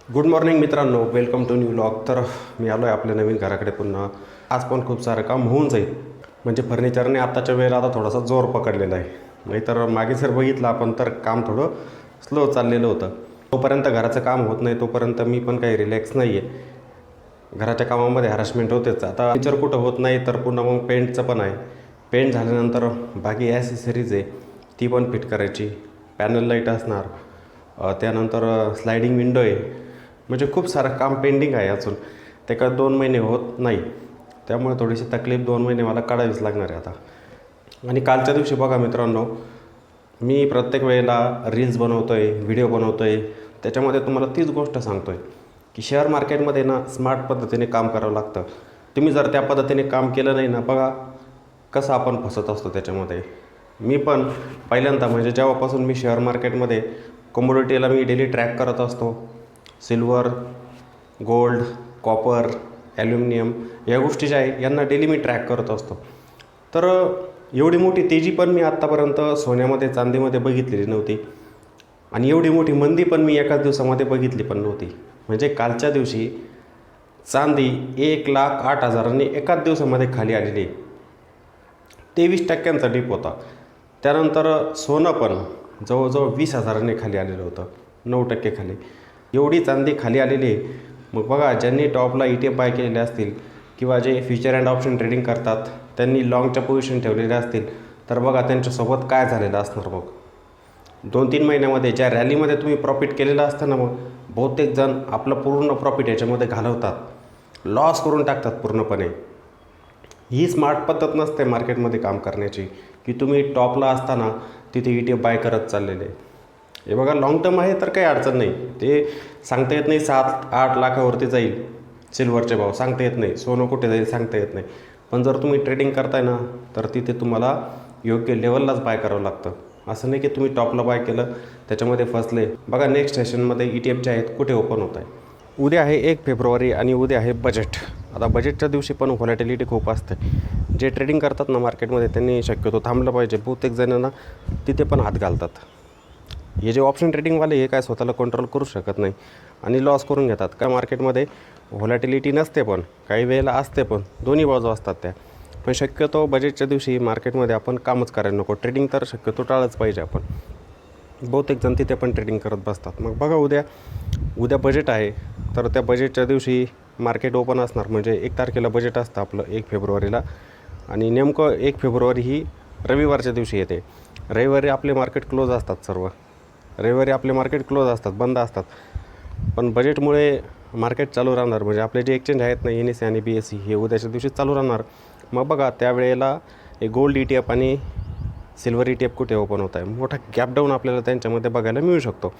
Good morning मित्रांनो, welcome to new vlog. तर मी आलो आहे आपल्या नवीन घराकडे पुन्हा. आज पण खूप सारं काम होऊन जाईल. म्हणजे फर्निचरने आत्ताच्या वेळेला आता थोडासा जोर पकडलेला आहे. नाहीतर मागे जर बघितलं आपण तर काम थोडं स्लो चाललेलं होतं. तोपर्यंत घराचं काम होत नाही तोपर्यंत मी पण काही रिलॅक्स नाही आहे. घराच्या कामामध्ये हॅरॅसमेंट होतेच. आता फर्निचर कुठं होत नाही तर पुन्हा मग पेंटचं पण आहे. पेंट झाल्यानंतर बाकी ॲसेसरीज आहे ती पण फिट करायची. पॅनल लाईट असणार, त्यानंतर स्लायडिंग विंडो आहे. म्हणजे खूप सारं काम पेंडिंग आहे अजून. ते का 2 महिने होत नाही. त्यामुळे थोडीशी तकलीफ 2 महिने मला काढावीच लागणार आहे आता. आणि कालच्या दिवशी बघा मित्रांनो, मी प्रत्येक वेळेला रील्स बनवतो आहे, व्हिडिओ बनवतो आहे. त्याच्यामध्ये तुम्हाला तीच गोष्ट सांगतो आहे की शेअर मार्केटमध्ये ना स्मार्ट पद्धतीने काम करावं लागतं. तुम्ही जर त्या पद्धतीने काम केलं नाही ना, बघा कसं आपण फसत असतो त्याच्यामध्ये. मी पण पहिल्यांदा म्हणजे जेव्हापासून मी शेअर मार्केटमध्ये कमोडिटीला मी डेली ट्रॅक करत असतो. सिल्वर, गोल्ड, कॉपर, ॲल्युमिनियम या गोष्टी ज्या आहे यांना डेली मी ट्रॅक करत असतो. तर एवढी मोठी तेजी पण मी आत्तापर्यंत सोन्यामध्ये चांदीमध्ये बघितलेली नव्हती. आणि एवढी मोठी मंदी पण मी एकाच दिवसामध्ये बघितली पण नव्हती. म्हणजे कालच्या दिवशी चांदी 1,08,000 एकाच दिवसामध्ये खाली आलेली आहे. 23% डिप होता. त्यानंतर सोनं पण जवळजवळ 20,000 खाली आलेलं होतं, 9% खाली. एवढी चांदी खाली आलेली आहे. मग बघा, ज्यांनी टॉपला ETF बाय केलेले असतील किंवा जे फ्युचर अँड ऑप्शन ट्रेडिंग करतात त्यांनी लाँगच्या पोझिशन ठेवलेल्या असतील तर बघा त्यांच्यासोबत काय झालेलं असणार. मग 2-3 महिन्यामध्ये ज्या रॅलीमध्ये तुम्ही प्रॉफिट केलेलं असतं ना, मग बहुतेक जण आपलं पूर्ण प्रॉफिट याच्यामध्ये घालवतात, लॉस करून टाकतात पूर्णपणे. ही स्मार्ट पद्धत नसते मार्केटमध्ये काम करण्याची की तुम्ही टॉपला असताना तिथे ETF बाय करत चाललेले. हे बघा, लाँग टर्म आहे तर काही अडचण नाही. ते सांगता येत नाही 7-8 लाखावरती जाईल सिल्वरचे भाव, सांगता येत नाही. सोनं कुठे जाईल सांगता येत नाही. पण जर तुम्ही ट्रेडिंग करताय ना तर तिथे तुम्हाला योग्य लेवललाच बाय करावं लागतं. असं नाही की तुम्ही टॉपला बाय केलं त्याच्यामध्ये फसले. बघा, नेक्स्ट सेशनमध्ये ETF जे आहेत कुठे ओपन होत आहे. उद्या आहे 1 फेब्रुवारी आणि उद्या आहे बजेट. आता बजेटच्या दिवशी पण व्हॉलॅटिलिटी खूप असते. जे ट्रेडिंग करतात ना मार्केटमध्ये त्यांनी शक्यतो थांबलं पाहिजे. बहुतेक जणांना तिथे पण हात घालतात. हे जे ऑप्शन ट्रेडिंगवाले हे काय स्वतःला कंट्रोल करू शकत नाही आणि लॉस करून घेतात. काय मार्केटमध्ये व्हॉलॅटिलिटी नसते पण काही वेळेला असते पण, दोन्ही बाजू असतात त्या. पण शक्यतो बजेटच्या दिवशी मार्केटमध्ये आपण कामच करायला नको. ट्रेडिंग तर शक्यतो टाळच पाहिजे आपण. बहुतेक जण तिथे पण ट्रेडिंग करत बसतात. मग बघा, उद्या बजेट आहे तर त्या बजेटच्या दिवशी मार्केट ओपन असणार. म्हणजे 1 तारखेला बजेट असतं आपलं 1 फेब्रुवारीला. आणि नेमकं 1 फेब्रुवारी ही रविवारच्या दिवशी येते. रविवारी आपले मार्केट क्लोज असतात सर्व. रविवारी आपले मार्केट क्लोज असतात, बंद असतात. पण बजेटमुळे मार्केट चालू राहणार. म्हणजे आपले जे एक्सचेंज आहेत ना, NSE आणि BSE हे उद्याच्या दिवशी चालू राहणार. मग बघा, त्यावेळेला गोल्ड ETF आणि सिल्वर ETF कुठे ओपन होत आहे. मोठा गॅप डाऊन आपल्याला त्यांच्यामध्ये बघायला मिळू शकतो.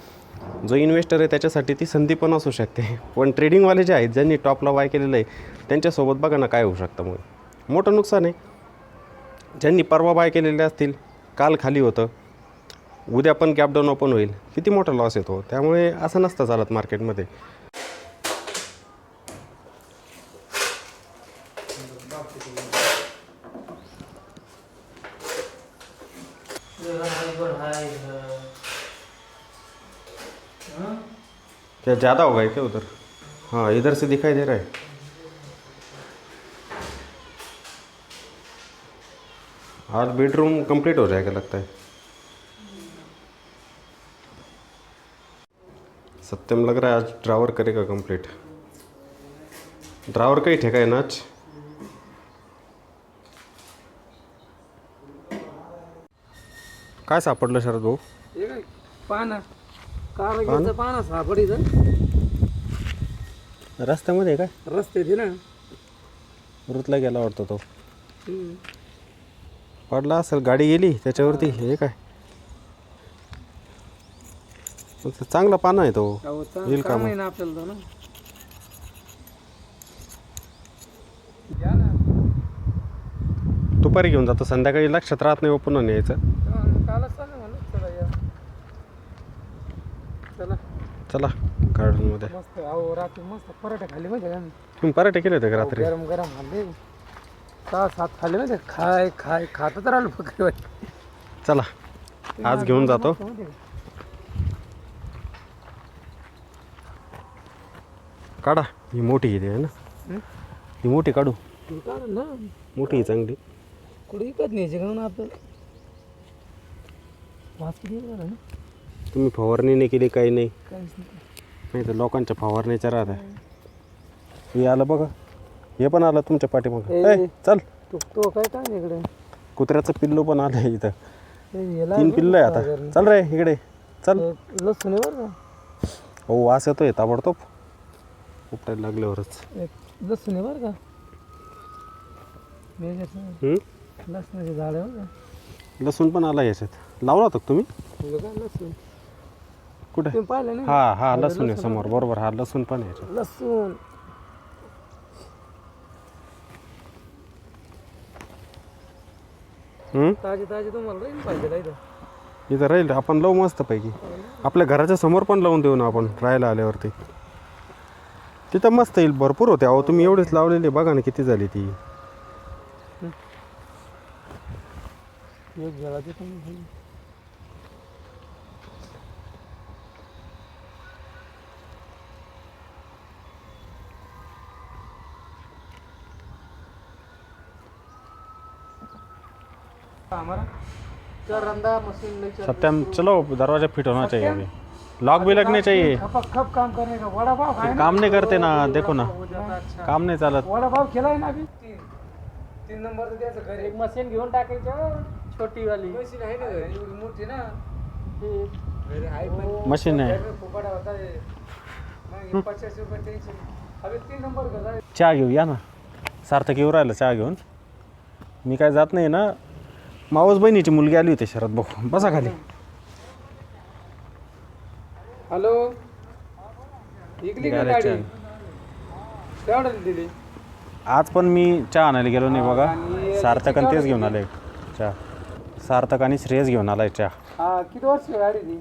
जो इन्व्हेस्टर आहे त्याच्यासाठी ती संधी पण असू शकते. पण ट्रेडिंगवाले जे आहेत ज्यांनी टॉपला बाय केलेलं आहे त्यांच्यासोबत बघा ना काय होऊ शकतं. मग मोठं नुकसान आहे. ज्यांनी परवा बाय केलेले असतील, काल खाली होतं, उद्या पण गॅप डाऊन ओपन होईल, किती मोठा लॉस येतो. त्यामुळे असं नसतं चालत मार्केटमध्ये. क्या ज़्यादा होगा क्या उधर? हाँ, इधर से दिखाई दे रहा है. आज बेडरूम कंप्लीट हो जाएगा लगता है. सत्यम लग रहा है आज ड्रावर करेगा कंप्लीट. ड्रावर का ही ठेका है ना आज. काय सापडलं शरद भाऊ? पाना कारगिलचं पाना सापडीचं रस्त्यामध्ये काय रस्ते ना रुतला गेला वाटतो तो. पडला असेल, गाडी गेली त्याच्यावरती. हे काय चांगला पाना आहे तो, येईल का मग? आपल्याला ना दुपारी घेऊन जातो, संध्याकाळी लक्षात राहत नाही. पुन्हा न्यायचं. चला गार्डनमध्ये. मस्त अहो, रात्री मस्त पराठे खाल्ले माहिती का? तुम्ही पराठे केले होते का रात्री? गरम गरम खाल्ले 6-7 खाल्ले माहिती खात तर आलो फक्त. चला आज घेऊन जातो. काढा, ही मोठी इथे आहे ना, हं? ही मोठी काढू, तू काढ ना, मोठी आहे चांगली. कुठे विकत न्यायचे का म्हणून आपण वाच किती येणार ना, तुम्ही फवारणी नाही केली काही नाही, काहीच नाही. नाही तर लोकांच्या फवारणीच्या राहत आहे. हे आलं बघा, हे पण आलं तुमच्या पाठीमागं. ए, ए चल, तो काय काय इकडे कुत्र्याचं पिल्लू पण आलं आहे इथं, याला 3 पिल्लं आहे आता. चल रे इकडे चल. लसूण आहे बरं हो वास येतोय ताबडतोब उपटायला लागल्यावरच. का, लसूण आहे बरं का, मेघाचं हं? लसणाचे झाड आहे बरं लसूण पण आला याच्यात. लावला होता का तुम्ही का, काय लसूण कुठे? तुम्ही पाहिलं नाही हा हा लसूण आहे समोर, बरोबर. हा लसूण पण आहे याच्यात. लसूण ताजे ताजे तुम्हाला राहील पाहिजे इथं. इथं राहील, आपण लावू मस्त पैकी. आपल्या घराच्या समोर पण लावून देऊ ना आपण राहायला आल्यावरती. तिथं मस्त येईल, भरपूर होते. अहो तुम्ही एवढेच लावलेले, बघा ना किती झाली ती. एक झाला ते पण हमारा क्या रंदा मशीन नहीं चल सत्यम चलो, दरवाजा फिट होना चाहिए अभी, लॉक भी लगने चाहिए. खप काम करने का वड़ा पाव खाए ना, काम नहीं करते ना, देखो ना हो जाता अच्छा. काम नाही चालत. वड़ा पाव खिलाय ना अभी. तीन नंबर द्यायचं घरी. एक मशीन घेऊन टाकायचं, छोटी वाली मशीन आहे ना घरी, एवढी मोठी ना, घरी आहे पण मशीन आहे. फुकटा होता है. मग 50 रुपये टेन्शन. अभी 3 नंबर का चहा घेऊ या ना. सार्थक येऊ राहिलं चहा घेऊन. मी काय जात नाही ना. मावस बहिणीची मुलगी आली होती शरद भाऊ, बसा खाली. हॅलो, इकली का गाड्या गाडी चहा. तेवढं दिली. आज पण मी चहा आणायला गेलो नाही बघा. सार्थक आणि तेच घेऊन आले चहा. सार्थक आणि श्रेयस घेऊन आलाय चहा. हा किती वर्ष गाडी ती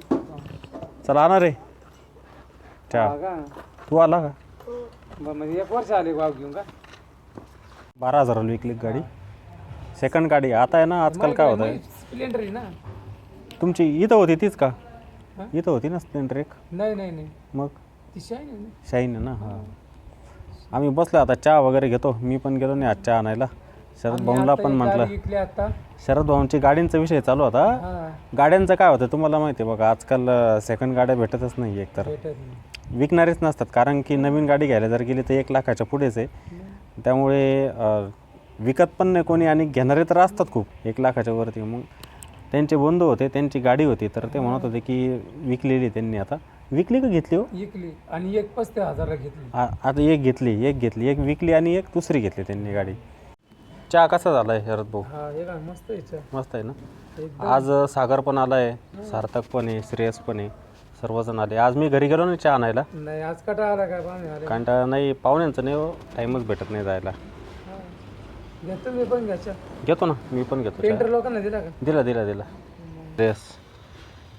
चला आणा रे चहा. का तू आला का? बरं, म्हणजे 1 वर्ष आले गाव घेऊन का. 12,000 विकली गाडी. सेकंड गाडी आता आहे ना. आजकाल काय होतं आहे, स्प्लेंडर आहे ना. तुमची इथं होती तीच का? हा? इथं होती ना स्प्लेंडर एक. नाही नाही नाही, मग ती शाईन आहे ना. शाईन आहे ना. हां, आम्ही बसलो आता चहा वगैरे घेतो. मी पण गेलो नाही आज चहा आणायला. शरद आम्ही भाऊंला आता पण एक म्हटलं. गाडी विकली आता. शरद भाऊंची गाड्यांचा विषय चालू होता. हा, गाड्यांचं काय होतं तुम्हाला माहिती आहे बघा, आजकाल सेकंड गाड्या भेटतच नाही एकतर. भेटत नाही. विकणारेच नसतात, कारण की नवीन गाडी घ्यायला जर गेली तर 1 लाखाच्या पुढेच आहे. त्यामुळे विकत पण नाही कोणी, आणि घेणारे तर असतात खूप 1 लाखाच्या वरती. मग त्यांचे बंधू होते, त्यांची गाडी होती, तर ते म्हणत होते की विकलेली त्यांनी. आता विकली का घेतली हो? विकली आणि 35,000 घेतली. आता एक घेतली, एक विकली आणि एक दुसरी घेतली त्यांनी गाडी. चहा कसा झाला आहे शरद भाऊ? हा, हे का मस्त आहे चहा. मस्त आहे ना. एकदम. आज सागर पण आला आहे, सार्थक पण आहे, श्रेयस पण आहे, सर्वजण आले. आज मी घरी गेलो नाही चहा आणायला. नाही आज कटा आला काय पाहुणे आले. कंटाळा नाही, पाहुण्यांचं नाही हो, टाईमच भेटत नाही जायला. हा. घेतो मी पण घ्यायच्या. घेतो ना, मी पण घेतो चहा. पेंटर लोकांना दिला का दिला श्रेयस.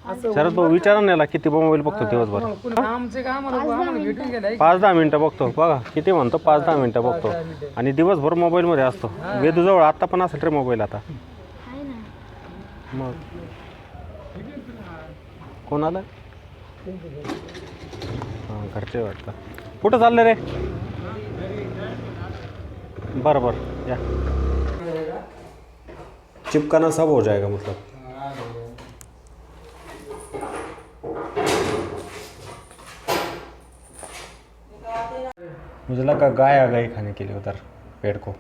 असं शरद भाऊ विचारा ना याला, किती मोबाईल बघतो दिवसभर? आमचे काम आम्हाला भेटून गेलं. 5-10 मिनटं बघतो बघा, किती म्हणतो 5-10 मिनटं बघतो, आणि दिवसभर मोबाईलमध्ये असतो. वेदूजवळ आत्ता पण असेल रे मोबाईल आता. मग कोण आलं? हां घरचे वाटतं. कुठं चाललं रे? बरं या. चिपकाना सब हो जाएगा मतलब. मुझे लगा गाय आ गई खाने के लिए उधर पेड़ को.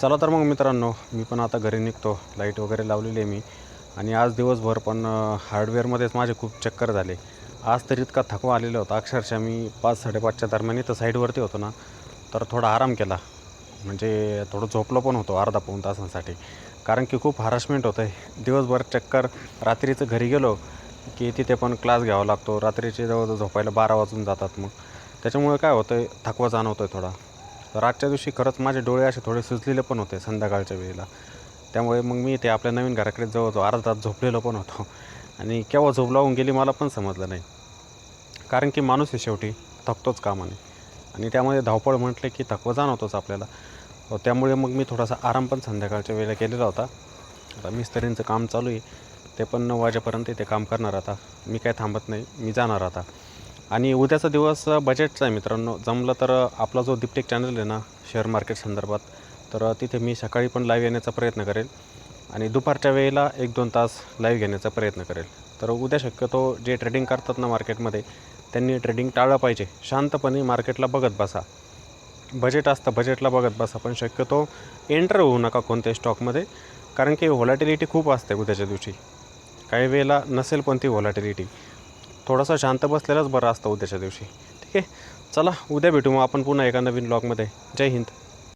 चला तर मग मित्रांनो, मी पण आता घरी निघतो. लाईट वगैरे लावलेली आहे मी. आणि आज दिवसभर पण हार्डवेअरमध्येच माझे खूप चक्कर झाले. आज तर इतका थकवा आलेला होता, अक्षरशः मी 5-5:30च्या दरम्यान इथं साईडवरती होतो ना, तर थोडा आराम केला. म्हणजे थोडं झोपलो पण होतो अर्धा-पाऊण तासांसाठी, कारण की खूप हॅरासमेंट होतं आहे. दिवसभर चक्कर, रात्रीचं घरी गेलो की तिथे पण क्लास घ्यावा लागतो. रात्रीचे जवळ झोपायला 12 वाजून जातात. मग त्याच्यामुळे काय होतं आहे, थकवा जाणवतो आहे थोडा. तर आजच्या दिवशी खरंच माझे डोळे असे थोडे सुजलेले पण होते संध्याकाळच्या वेळेला. त्यामुळे मग मी ते आपल्या नवीन घराकडे जवळ अर्धा तास झोपलेलो पण होतो. आणि केव्हा झोप लावून गेली मला पण समजलं नाही, कारण की माणूस आहे शेवटी, थकतोच कामाने. आणि त्यामध्ये धावपळ म्हटलं की थकवा जाणवतोच आपल्याला. त्यामुळे मग मी थोडासा आराम पण संध्याकाळच्या वेळेला केलेला होता. आता मिस्त्रींचं काम चालू आहे, ते पण 9 वाजेपर्यंत ते काम करणार आता. मी काय थांबत नाही, मी जाणार आता. आणि उद्याचा दिवस बजेटचा आहे मित्रांनो. जमलं तर आपला जो दीपटेक चॅनल आहे ना शेअर मार्केट संदर्भात, तर तिथे मी सकाळी पण लाईव्ह येण्याचा प्रयत्न करेल आणि दुपारच्या वेळेला 1-2 तास लाईव्ह घेण्याचा प्रयत्न करेल. तर उद्या शक्यतो जे ट्रेडिंग करतात ना मार्केटमध्ये, त्यांनी ट्रेडिंग टाळलं पाहिजे. शांतपणे मार्केटला बघत बसा. बजेट असतं, बजेटला बघत बसा, पण शक्यतो एंटर होऊ नका कोणत्याही स्टॉकमध्ये, कारण की व्हॉलॅटिलिटी खूप असते उद्याच्या दिवशी. काही वेळेला नसेल पण ती व्हॉलॅटिलिटी. थोडंसं शांत बसलेलंच बरं असतं उद्याच्या दिवशी. ठीक आहे, चला उद्या भेटू मग आपण पुन्हा एका नवीन ब्लॉगमध्ये. जय हिंद.